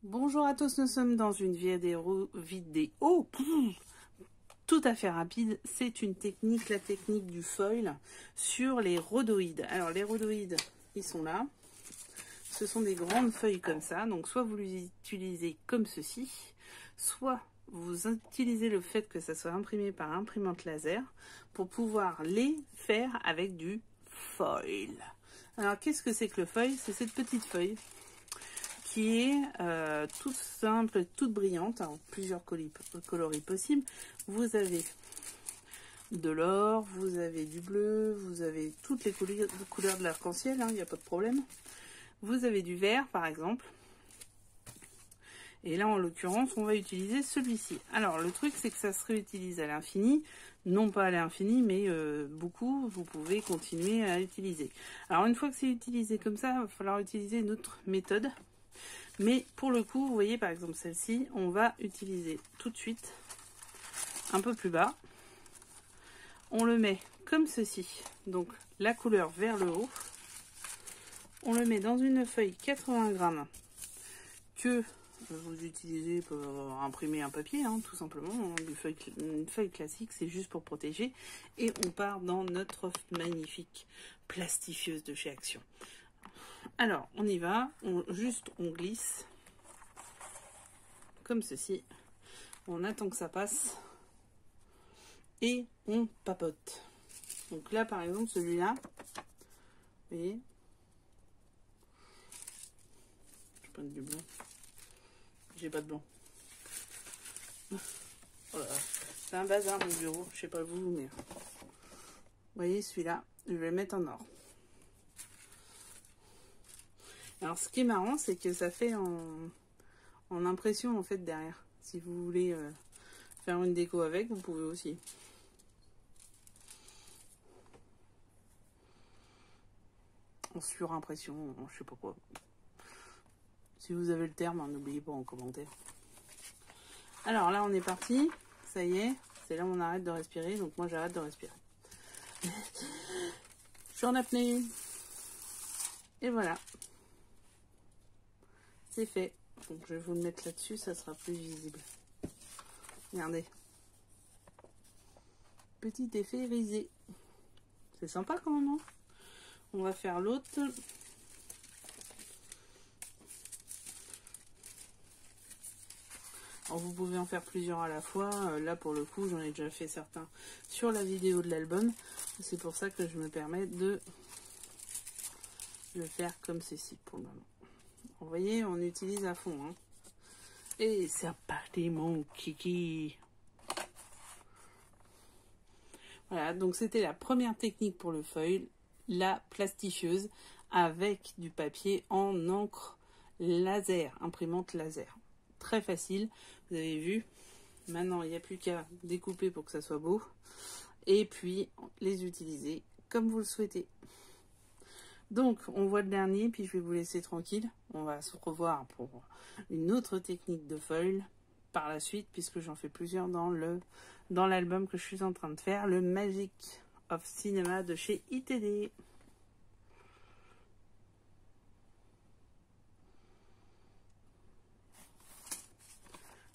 Bonjour à tous, nous sommes dans une vidéo tout à fait rapide. C'est une technique, la technique du foil sur les rhodoïdes. Alors les rhodoïdes, ils sont là. Ce sont des grandes feuilles comme ça. Donc soit vous les utilisez comme ceci, soit vous utilisez le fait que ça soit imprimé par imprimante laser pour pouvoir les faire avec du foil. Alors qu'est-ce que c'est que le foil? C'est cette petite feuille qui est toute simple, toute brillante, en plusieurs coloris possibles. Vous avez de l'or, vous avez du bleu, vous avez toutes les couleurs de l'arc-en-ciel, il n'y a pas de problème. Vous avez du vert par exemple. Et là en l'occurrence on va utiliser celui-ci. Alors le truc c'est que ça se réutilise à l'infini. Non pas à l'infini, mais beaucoup, vous pouvez continuer à utiliser. Alors une fois que c'est utilisé comme ça, il va falloir utiliser une autre méthode. Mais pour le coup, vous voyez par exemple celle-ci, on va utiliser tout de suite un peu plus bas. On le met comme ceci, donc la couleur vers le haut. On le met dans une feuille 80 grammes que vous utilisez pour imprimer un papier, hein, tout simplement. Une feuille classique, c'est juste pour protéger. Et on part dans notre magnifique plastifieuse de chez Action. Alors, on y va, on glisse, comme ceci, on attend que ça passe, et on papote. Donc là, par exemple, celui-là, vous voyez, je prends du blanc, j'ai pas de blanc. Voilà. C'est un bazar mon bureau, je sais pas vous, mais vous voyez celui-là, je vais le mettre en or. Alors ce qui est marrant, c'est que ça fait en impression en fait derrière. Si vous voulez faire une déco avec, vous pouvez aussi. En surimpression, je sais pas quoi. Si vous avez le terme, n'oubliez pas en commentaire. Alors là on est parti, ça y est, c'est là où on arrête de respirer, donc moi j'arrête de respirer. Je suis en apnée. Et voilà. C'est fait. Donc je vais vous le mettre là-dessus, ça sera plus visible. Regardez. Petit effet risé. C'est sympa quand même, hein? On va faire l'autre. Alors vous pouvez en faire plusieurs à la fois. Là pour le coup, j'en ai déjà fait certains sur la vidéo de l'album. C'est pour ça que je me permets de le faire comme ceci pour le moment. Vous voyez, on utilise à fond. Hein. Et c'est parti mon kiki. Voilà, donc c'était la première technique pour le foil, la plastifieuse avec du papier en encre laser, imprimante laser. Très facile, vous avez vu. Maintenant, il n'y a plus qu'à découper pour que ça soit beau. Et puis, les utiliser comme vous le souhaitez. Donc, on voit le dernier, puis je vais vous laisser tranquille. On va se revoir pour une autre technique de foil par la suite, puisque j'en fais plusieurs dans l'album que je suis en train de faire, le Magic of Cinema de chez ITD.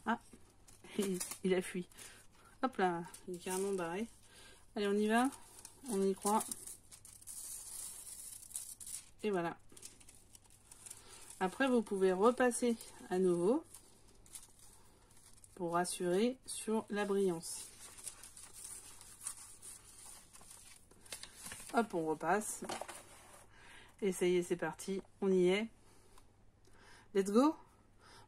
Ah, il a fui. Hop là, il est carrément barré. Allez, on y va, on y croit. Et voilà. Après, vous pouvez repasser à nouveau pour rassurer sur la brillance. Hop, on repasse. Et ça y est, c'est parti. On y est. Let's go!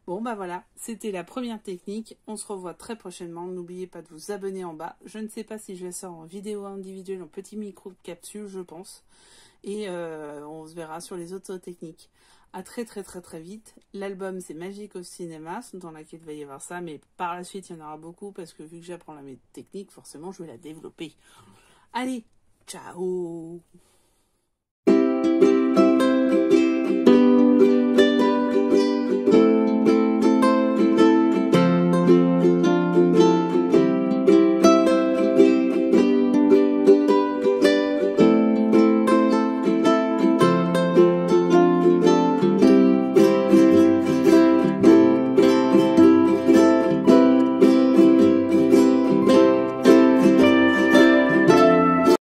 Bon, bah voilà, c'était la première technique. On se revoit très prochainement. N'oubliez pas de vous abonner en bas. Je ne sais pas si je vais sortir en vidéo individuelle, en petit micro capsule, je pense. Et on se verra sur les autres techniques. À très vite. L'album c'est Magic of Cinema, dans laquelle il va y avoir ça, mais par la suite il y en aura beaucoup parce que vu que j'apprends la technique, forcément je vais la développer. Allez, ciao!